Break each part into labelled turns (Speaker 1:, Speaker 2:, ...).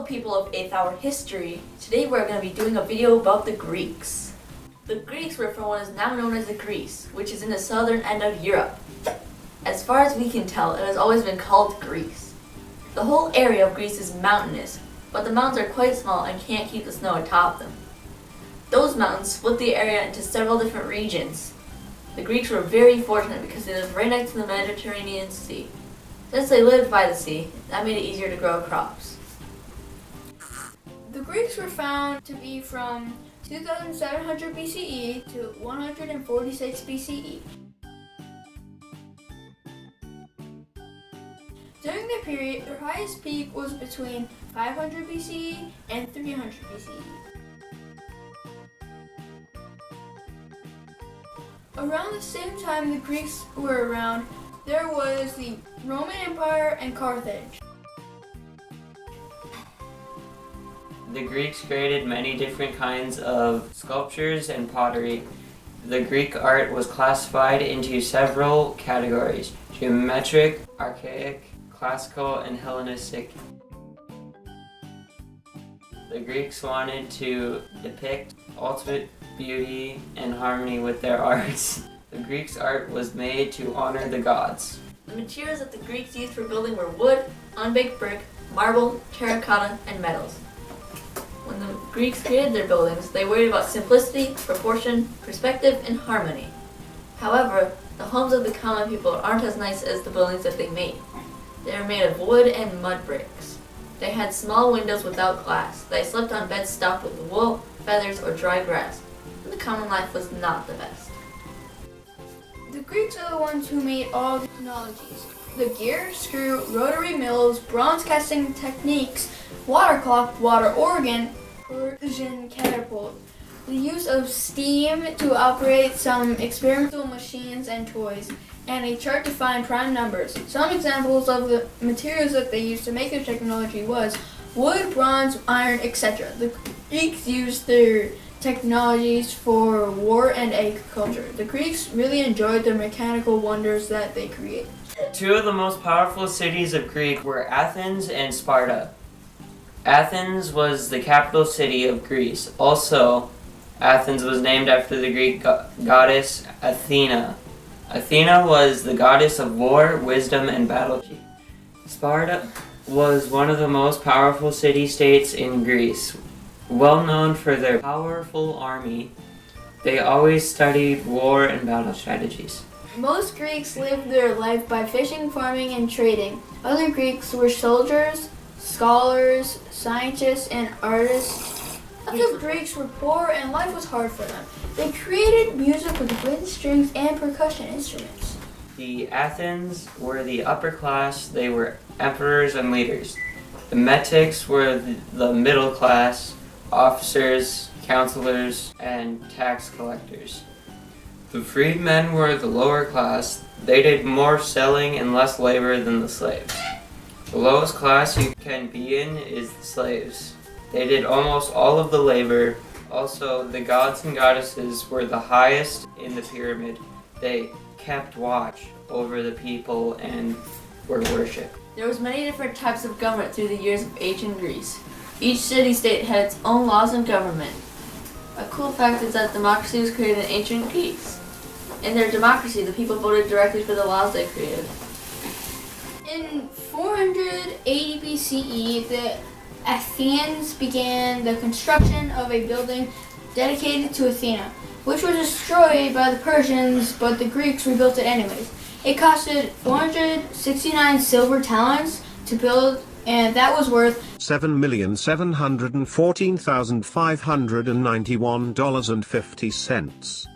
Speaker 1: Hello people of 8th Hour History. Today we're going to be doing a video about the Greeks. The Greeks were from what is now known as Greece, which is in the southern end of Europe. As far as we can tell, it has always been called Greece. The whole area of Greece is mountainous, but the mountains are quite small and can't keep the snow atop them. Those mountains split the area into several different regions. The Greeks were very fortunate because they lived right next to the Mediterranean Sea. Since they lived by the sea, that made it easier to grow crops.
Speaker 2: The Greeks were found to be from 2700 BCE to 146 BCE. During the period, their highest peak was between 500 BCE and 300 BCE. Around the same time the Greeks were around, there was the Roman Empire and Carthage.
Speaker 3: The Greeks created many different kinds of sculptures and pottery. The Greek art was classified into several categories: geometric, archaic, classical, and Hellenistic. The Greeks wanted to depict ultimate beauty and harmony with their arts. The Greeks' art was made to honor the gods.
Speaker 1: The materials that the Greeks used for building were wood, unbaked brick, marble, terracotta, and metals. When the Greeks created their buildings, they worried about simplicity, proportion, perspective, and harmony. However, the homes of the common people aren't as nice as the buildings that they made. They are made of wood and mud bricks. They had small windows without glass. They slept on beds stuffed with wool, feathers, or dry grass. And the common life was not the best.
Speaker 2: The Greeks are the ones who made all the technologies: the gear, screw, rotary mills, bronze casting techniques, water clock, water organ, Persian catapult, the use of steam to operate some experimental machines and toys, and a chart to find prime numbers. Some examples of the materials that they used to make their technology was wood, bronze, iron, etc. The Greeks used their technologies for war and agriculture. The Greeks really enjoyed the mechanical wonders that they created.
Speaker 3: Two of the most powerful cities of Greece were Athens and Sparta. Athens was the capital city of Greece. Also, Athens was named after the Greek goddess Athena. Athena was the goddess of war, wisdom, and battle. Sparta was one of the most powerful city-states in Greece. Well known for their powerful army, they always studied war and battle strategies.
Speaker 2: Most Greeks lived their life by fishing, farming, and trading. Other Greeks were soldiers, scholars, scientists, and artists. Other Greeks were poor and life was hard for them. They created music with wind, strings, and percussion instruments.
Speaker 3: The Athens were the upper class. They were emperors and leaders. The Metics were the middle class, officers, counselors, and tax collectors. The freedmen were the lower class. They did more selling and less labor than the slaves. The lowest class you can be in is the slaves. They did almost all of the labor. Also, the gods and goddesses were the highest in the pyramid. They kept watch over the people and were worshipped.
Speaker 1: There was many different types of government through the years of ancient Greece. Each city-state had its own laws and government. A cool fact is that democracy was created in ancient Greece. In their democracy, the people voted directly for the laws they created.
Speaker 2: In 480 BCE, the Athenians began the construction of a building dedicated to Athena, which was destroyed by the Persians, but the Greeks rebuilt it anyways. It costed 469 silver talents to build, and that was worth
Speaker 4: $7,714,591.50.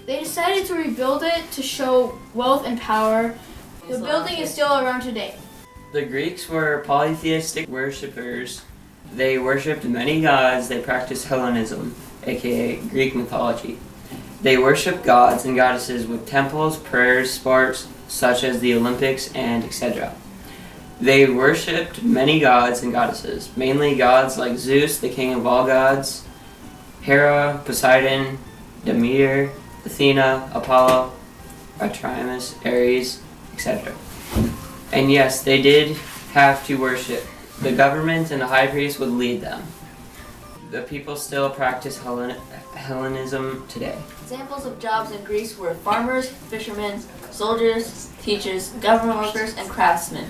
Speaker 2: They decided to rebuild it to show wealth and power. The building is still around today.
Speaker 3: The Greeks were polytheistic worshippers. They worshipped many gods. They practiced Hellenism, aka Greek mythology. They worshipped gods and goddesses with temples, prayers, sports such as the Olympics, and etc. They worshipped many gods and goddesses, mainly gods like Zeus, the king of all gods, Hera, Poseidon, Demeter, Athena, Apollo, Artemis, Ares, etc. And yes, they did have to worship. The government and the high priest would lead them. The people still practice Hellenism today.
Speaker 1: Examples of jobs in Greece were farmers, fishermen, soldiers, teachers, government workers, and craftsmen.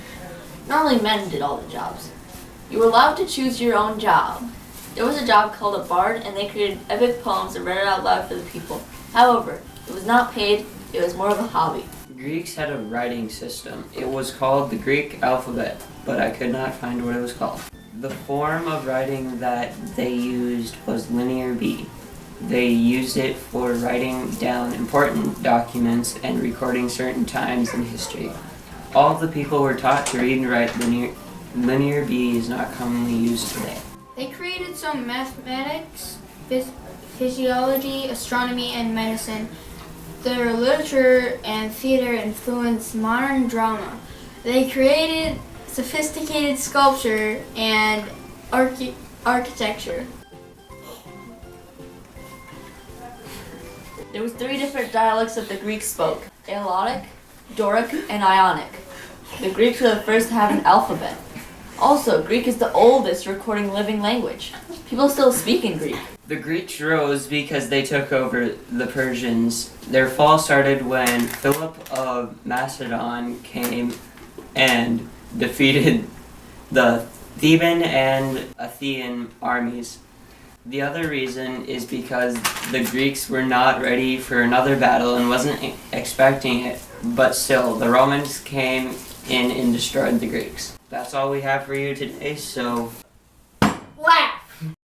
Speaker 1: Normally men did all the jobs. You were allowed to choose your own job. There was a job called a bard, and they created epic poems and read it out loud for the people. However, it was not paid, it was more of a hobby.
Speaker 3: Greeks had a writing system. It was called the Greek alphabet, but I could not find what it was called. The form of writing that they used was Linear B. They used it for writing down important documents and recording certain times in history. All of the people were taught to read and write Linear B is not commonly used today.
Speaker 2: They created some mathematics, physiology, astronomy, and medicine. Their literature and theater influenced modern drama. They created sophisticated sculpture and architecture.
Speaker 1: There was 3 different dialects that the Greeks spoke: Aeolic, Doric, and Ionic. The Greeks were the first to have an alphabet. Also, Greek is the oldest recording living language. People still speak in Greek.
Speaker 3: The Greeks rose because they took over the Persians. Their fall started when Philip of Macedon came and defeated the Theban and Athenian armies. The other reason is because the Greeks were not ready for another battle and wasn't expecting it, but still, the Romans came in and destroyed the Greeks. That's all we have for you today, so